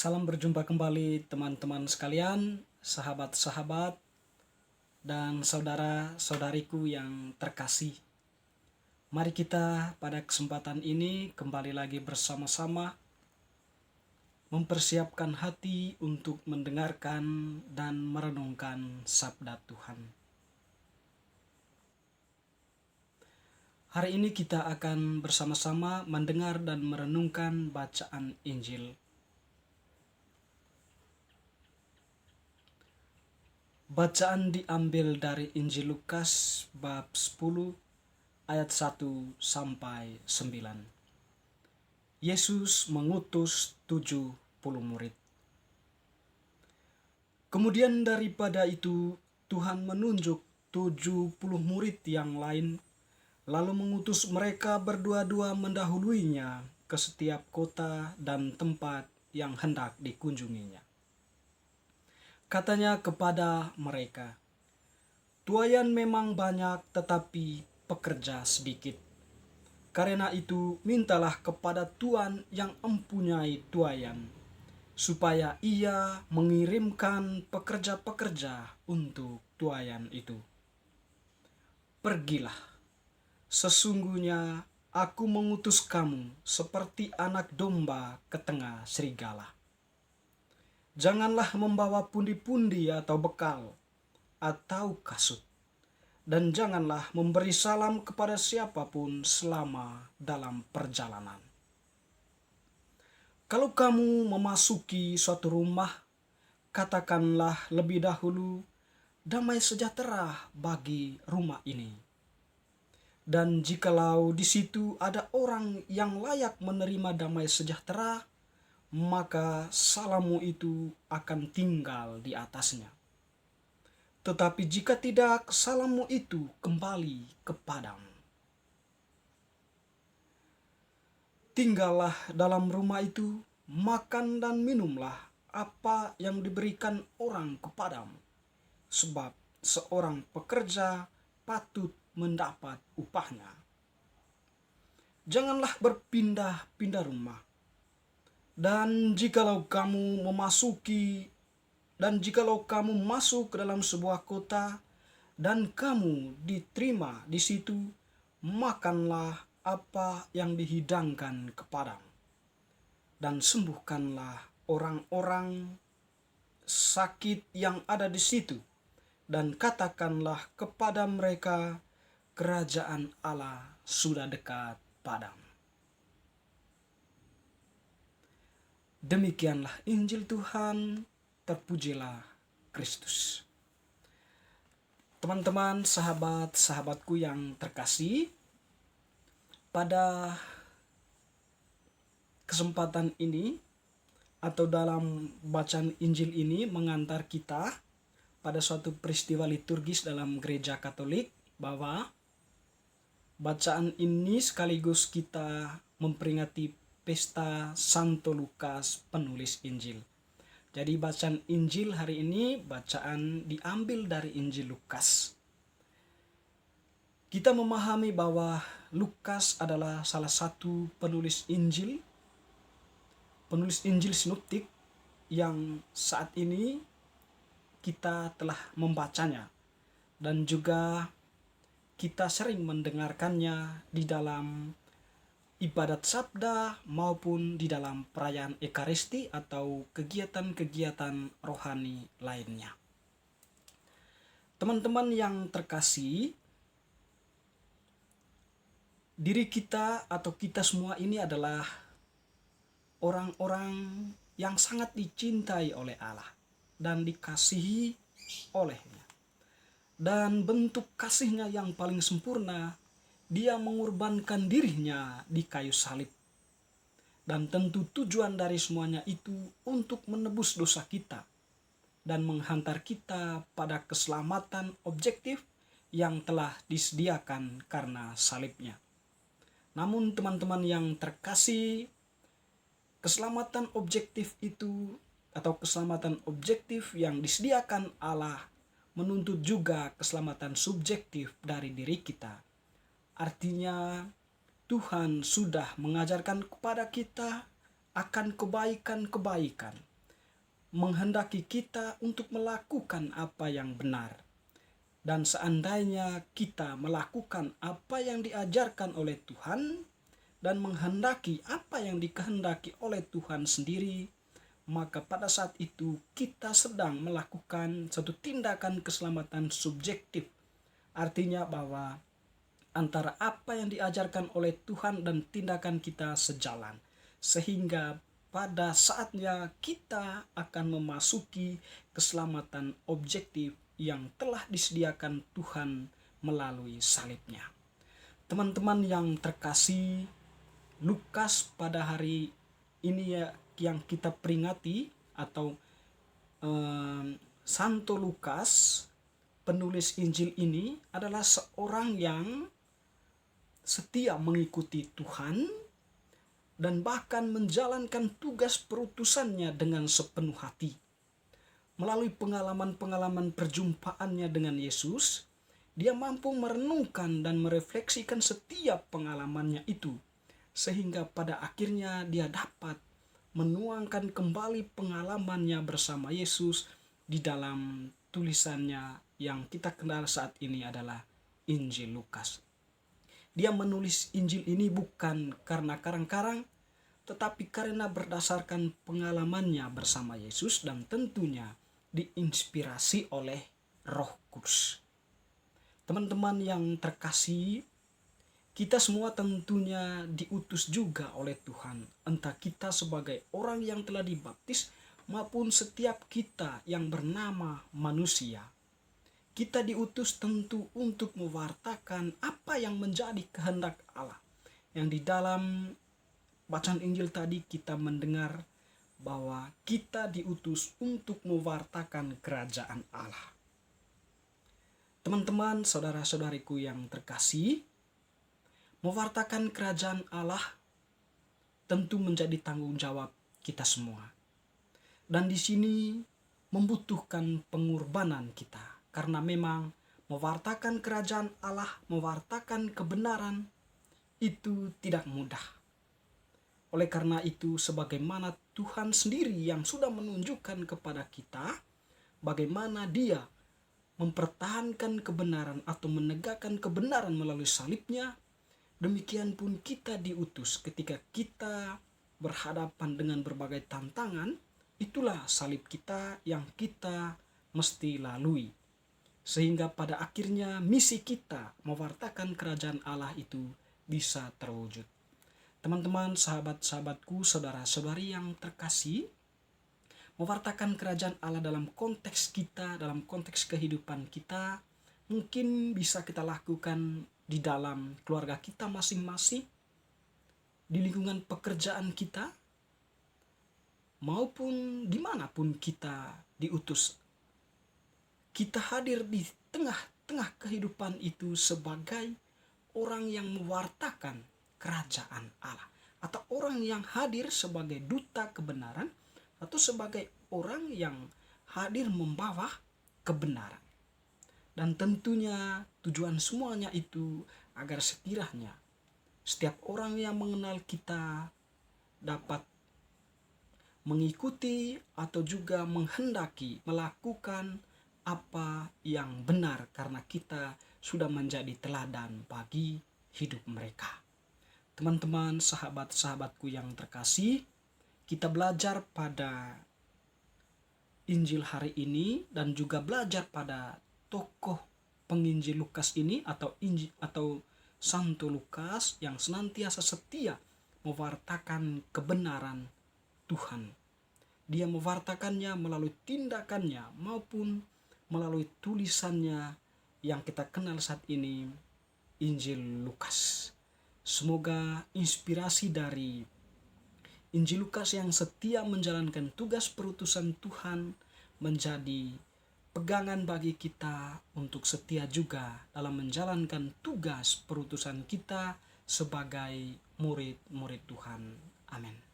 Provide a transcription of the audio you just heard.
Salam berjumpa kembali teman-teman sekalian, sahabat-sahabat, dan saudara-saudariku yang terkasih. Mari kita pada kesempatan ini kembali lagi bersama-sama mempersiapkan hati untuk mendengarkan dan merenungkan sabda Tuhan. Hari ini kita akan bersama-sama mendengar dan merenungkan bacaan Injil. Bacaan diambil dari Injil Lukas bab 10 ayat 1 sampai 9. Yesus mengutus 70 murid. Kemudian daripada itu Tuhan menunjuk 70 murid yang lain, lalu mengutus mereka berdua-dua mendahuluinya ke setiap kota dan tempat yang hendak dikunjunginya. Katanya kepada mereka, "Tuaian memang banyak tetapi pekerja sedikit. Karena itu mintalah kepada Tuan yang mempunyai tuaian, supaya ia mengirimkan pekerja-pekerja untuk tuaian itu. Pergilah, sesungguhnya aku mengutus kamu seperti anak domba ke tengah serigala. Janganlah membawa pundi-pundi atau bekal, atau kasut, dan janganlah memberi salam kepada siapapun selama dalam perjalanan. Kalau kamu memasuki suatu rumah, katakanlah lebih dahulu, damai sejahtera bagi rumah ini. Dan jikalau di situ ada orang yang layak menerima damai sejahtera, maka salammu itu akan tinggal di atasnya. Tetapi jika tidak, salammu itu kembali kepadamu. Tinggallah dalam rumah itu, makan dan minumlah apa yang diberikan orang kepadamu, sebab seorang pekerja patut mendapat upahnya. Janganlah berpindah-pindah rumah. Dan jikalau kamu masuk ke dalam sebuah kota dan kamu diterima di situ, makanlah apa yang dihidangkan kepadamu, dan sembuhkanlah orang-orang sakit yang ada di situ, dan katakanlah kepada mereka, kerajaan Allah sudah dekat padamu." Demikianlah Injil Tuhan, terpujilah Kristus. Teman-teman, sahabat-sahabatku yang terkasih, pada kesempatan ini atau dalam bacaan Injil ini mengantar kita pada suatu peristiwa liturgis dalam gereja Katolik, bahwa bacaan ini sekaligus kita memperingati pesta Santo Lukas penulis Injil. Jadi bacaan Injil hari ini bacaan diambil dari Injil Lukas. Kita memahami bahwa Lukas adalah salah satu penulis Injil sinoptik yang saat ini kita telah membacanya, dan juga kita sering mendengarkannya di dalam ibadat sabda maupun di dalam perayaan Ekaristi atau kegiatan-kegiatan rohani lainnya. Teman-teman yang terkasih, diri kita atau kita semua ini adalah orang-orang yang sangat dicintai oleh Allah dan dikasihi olehnya. Dan bentuk kasihnya yang paling sempurna, dia mengorbankan dirinya di kayu salib. Dan tentu tujuan dari semuanya itu untuk menebus dosa kita dan menghantar kita pada keselamatan objektif yang telah disediakan karena salibnya. Namun teman-teman yang terkasih, keselamatan objektif itu atau keselamatan objektif yang disediakan Allah menuntut juga keselamatan subjektif dari diri kita. Artinya Tuhan sudah mengajarkan kepada kita akan kebaikan-kebaikan menghendaki kita untuk melakukan apa yang benar. Dan seandainya kita melakukan apa yang diajarkan oleh Tuhan dan menghendaki apa yang dikehendaki oleh Tuhan sendiri, maka pada saat itu kita sedang melakukan satu tindakan keselamatan subjektif. Artinya bahwa antara apa yang diajarkan oleh Tuhan dan tindakan kita sejalan. Sehingga pada saatnya kita akan memasuki keselamatan objektif yang telah disediakan Tuhan melalui salibnya. Teman-teman yang terkasih, Lukas pada hari ini yang kita peringati atau Santo Lukas, penulis Injil ini adalah seorang yang setia mengikuti Tuhan dan bahkan menjalankan tugas perutusannya dengan sepenuh hati. Melalui pengalaman-pengalaman perjumpaannya dengan Yesus, dia mampu merenungkan dan merefleksikan setiap pengalamannya itu, sehingga pada akhirnya dia dapat menuangkan kembali pengalamannya bersama Yesus di dalam tulisannya yang kita kenal saat ini adalah Injil Lukas. Dia menulis Injil ini bukan karena karang-karang, tetapi karena berdasarkan pengalamannya bersama Yesus dan tentunya diinspirasi oleh Roh Kudus. Teman-teman yang terkasih, kita semua tentunya diutus juga oleh Tuhan, entah kita sebagai orang yang telah dibaptis maupun setiap kita yang bernama manusia. Kita diutus tentu untuk mewartakan apa yang menjadi kehendak Allah. Yang di dalam bacaan Injil tadi kita mendengar bahwa kita diutus untuk mewartakan kerajaan Allah. Teman-teman, saudara-saudariku yang terkasih, mewartakan kerajaan Allah tentu menjadi tanggung jawab kita semua. Dan di sini membutuhkan pengorbanan kita, karena memang mewartakan kerajaan Allah, mewartakan kebenaran itu tidak mudah. Oleh karena itu, sebagaimana Tuhan sendiri yang sudah menunjukkan kepada kita bagaimana Dia mempertahankan kebenaran atau menegakkan kebenaran melalui salibnya, demikian pun kita diutus ketika kita berhadapan dengan berbagai tantangan. Itulah salib kita yang kita mesti lalui. Sehingga pada akhirnya misi kita mewartakan kerajaan Allah itu bisa terwujud. Teman-teman, sahabat-sahabatku, saudara-saudari yang terkasih, mewartakan kerajaan Allah dalam konteks kita, dalam konteks kehidupan kita, mungkin bisa kita lakukan di dalam keluarga kita masing-masing, di lingkungan pekerjaan kita, maupun dimanapun kita diutus. Kita hadir di tengah-tengah kehidupan itu sebagai orang yang mewartakan kerajaan Allah, atau orang yang hadir sebagai duta kebenaran, atau sebagai orang yang hadir membawa kebenaran. Dan tentunya tujuan semuanya itu agar sekiranya setiap orang yang mengenal kita dapat mengikuti atau juga menghendaki melakukan apa yang benar, karena kita sudah menjadi teladan bagi hidup mereka. Teman-teman, sahabat-sahabatku yang terkasih, kita belajar pada Injil hari ini dan juga belajar pada tokoh penginjil Lukas ini atau Santo Lukas yang senantiasa setia mewartakan kebenaran Tuhan. Dia mewartakannya melalui tindakannya maupun melalui tulisannya yang kita kenal saat ini, Injil Lukas. Semoga inspirasi dari Injil Lukas yang setia menjalankan tugas perutusan Tuhan menjadi pegangan bagi kita untuk setia juga dalam menjalankan tugas perutusan kita sebagai murid-murid Tuhan. Amin.